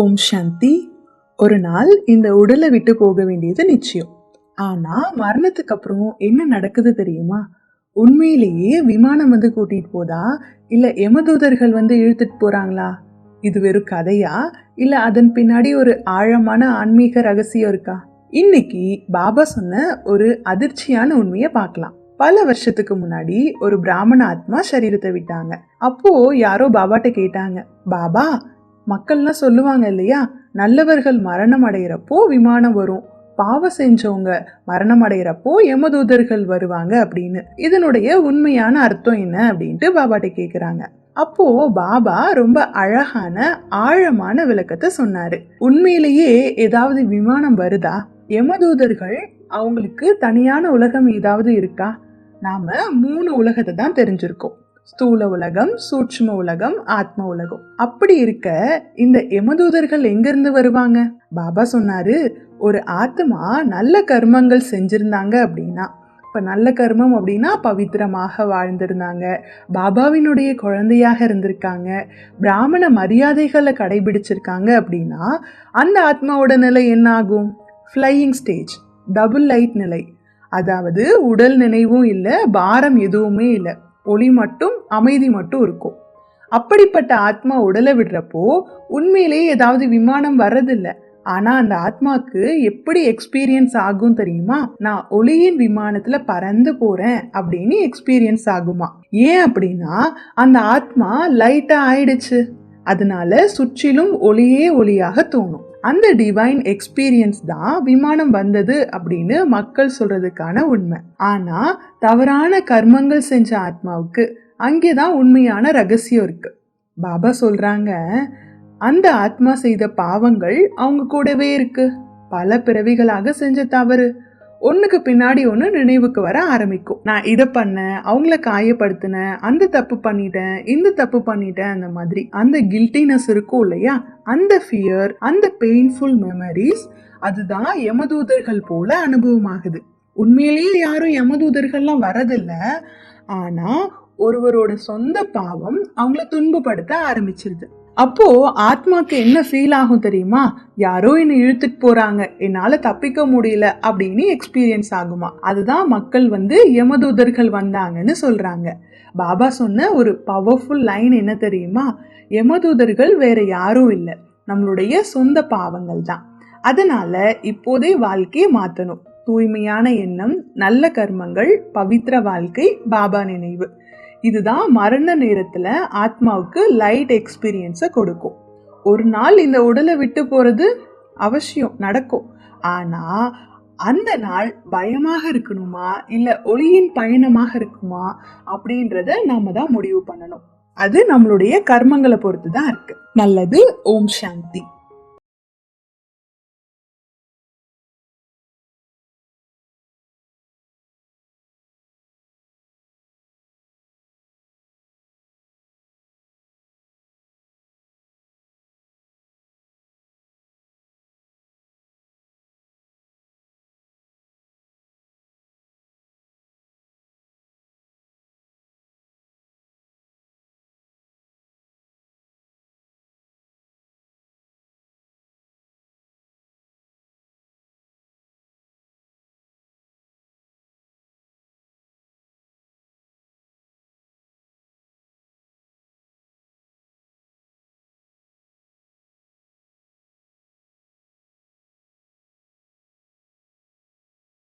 ஓம் சாந்தி. ஒரு நாள் இந்த உடலை விட்டு போக வேண்டியது நிச்சயம். ஆனா மரணத்துக்கு அப்புறம் என்ன நடக்குது தெரியுமா? உண்மையிலேயே விமானம் கூட்டிட்டு போதா, இல்ல யமதூதர்கள் இழுத்துட்டு போறாங்களா? இது வெறும் கதையா, இல்ல அதன் பின்னாடி ஒரு ஆழமான ஆன்மீக ரகசியம் இருக்கா? இன்னைக்கு பாபா சொன்ன ஒரு அதிர்ச்சியான உண்மையை பார்க்கலாம். பல வருஷத்துக்கு முன்னாடி ஒரு பிராமண ஆத்மா சரீரத்தை விட்டாங்க. அப்போ யாரோ பாபாட்ட கேட்டாங்க, பாபா, மக்கள்லாம் சொல்லுவாங்க இல்லையா, நல்லவர்கள் மரணம் அடைகிறப்போ விமானம் வரும், பாவம் செஞ்சவங்க மரணம் அடைகிறப்போ யமதூதர்கள் வருவாங்க அப்படின்னு. இதனுடைய உண்மையான அர்த்தம் என்ன அப்படின்ட்டு பாபாட்ட கேக்குறாங்க. அப்போ பாபா ரொம்ப அழகான ஆழமான விளக்கத்தை சொன்னாரு. உண்மையிலேயே ஏதாவது விமானம் வருதா? யமதூதர்கள் அவங்களுக்கு தனியான உலகம் ஏதாவது இருக்கா? நாம 3 உலகத்தை தான் தெரிஞ்சிருக்கோம். ஸ்தூல உலகம், சூட்சும உலகம், ஆத்ம உலகம். அப்படி இருக்க இந்த யமதூதர்கள் எங்கிருந்து வருவாங்க? பாபா சொன்னாரு, ஒரு ஆத்மா நல்ல கர்மங்கள் செஞ்சிருந்தாங்க அப்படின்னா, இப்ப நல்ல கர்மம் அப்படின்னா பவித்திரமாக வாழ்ந்திருந்தாங்க, பாபாவினுடைய குழந்தையாக இருந்திருக்காங்க, பிராமண மரியாதைகளை கடைபிடிச்சிருக்காங்க அப்படின்னா அந்த ஆத்மாவோட நிலை என்ன ஆகும்? ஃப்ளையிங் ஸ்டேஜ், டபுள் லைட் நிலை. அதாவது உடல் நினைவும் இல்லை, பாரம் எதுவுமே இல்லை, ஒளி மட்டும், அமைதி மட்டும் இருக்கும். அப்படிப்பட்ட ஆத்மா உடலை விடுறப்போ உண்மையிலேயே ஏதாவது விமானம் வர்றதில்ல. ஆனா அந்த ஆத்மாக்கு எப்படி எக்ஸ்பீரியன்ஸ் ஆகும் தெரியுமா? நான் ஒளியின் விமானத்துல பறந்து போறேன் அப்படின்னு எக்ஸ்பீரியன்ஸ் ஆகுமா. ஏன் அப்படின்னா அந்த ஆத்மா லைட்டா ஆயிடுச்சு, அதனால சுற்றிலும் ஒளியே ஒளியாக தோணும். அந்த டிவைன் எக்ஸ்பீரியன்ஸ் தான் விமானம் வந்தது அப்படின்னு மக்கள் சொல்றதுக்கான உண்மை. ஆனா தவறான கர்மங்கள் செஞ்ச ஆத்மாவுக்கு அங்கேதான் உண்மையான ரகசியம் இருக்கு. பாபா சொல்றாங்க, அந்த ஆத்மா செய்த பாவங்கள் அவங்க கூடவே இருக்கு. பல பிறவிகளாக செஞ்ச தவறு ஒண்ணுக்கு பின்னாடி ஒண்ணு நினைவுக்கு வர ஆரம்பிக்கும். நான் இதை பண்ணேன், அவங்கள காயப்படுத்தினேன், அந்த தப்பு பண்ணிட்டேன், இந்த தப்பு பண்ணிட்டேன், அந்த மாதிரி அந்த கில்ட்டினஸ் இருக்கும் இல்லையா, அந்த ஃபியர், அந்த பெயின்ஃபுல் மெமரிஸ், அதுதான் யமதூதர்கள் போல அனுபவமாகுது. உண்மையிலேயே யாரும் யமதூதர்கள்லாம் வரதில்லை. ஆனா ஒருவரோட சொந்த பாவம் அவங்கள துன்பப்படுத்த ஆரம்பிச்சிருது. அப்போ ஆத்மாக்கு என்ன ஃபீல் ஆகும் தெரியுமா? யாரோ என்னை இழுத்துட்டு போறாங்க, என்னால தப்பிக்க முடியல அப்படின்னு எக்ஸ்பீரியன்ஸ் ஆகுமா. அதுதான் மக்கள் யமதூதர்கள் வந்தாங்கன்னு சொல்றாங்க. பாபா சொன்ன ஒரு பவர்ஃபுல் லைன் என்ன தெரியுமா? யமதூதர்கள் வேற யாரும் இல்லை, நம்மளுடைய சொந்த பாவங்கள் தான். அதனால இப்போதே வாழ்க்கையை மாத்தணும். தூய்மையான எண்ணம், நல்ல கர்மங்கள், பவித்திர வாழ்க்கை, பாபா நினைவு, இதுதான் மரண நேரத்துல ஆத்மாவுக்கு லைட் எக்ஸ்பீரியன்ஸை கொடுக்கும். ஒரு நாள் இந்த உடலை விட்டு போறது அவசியம், நடக்கும். ஆனா அந்த நாள் பயமாக இருக்கணுமா இல்ல ஒளியின் பயணமாக இருக்குமா அப்படின்றத நாம தான் முடிவு பண்ணணும். அது நம்மளுடைய கர்மங்களை பொறுத்து தான் இருக்கு. நல்லது. ஓம் சாந்தி.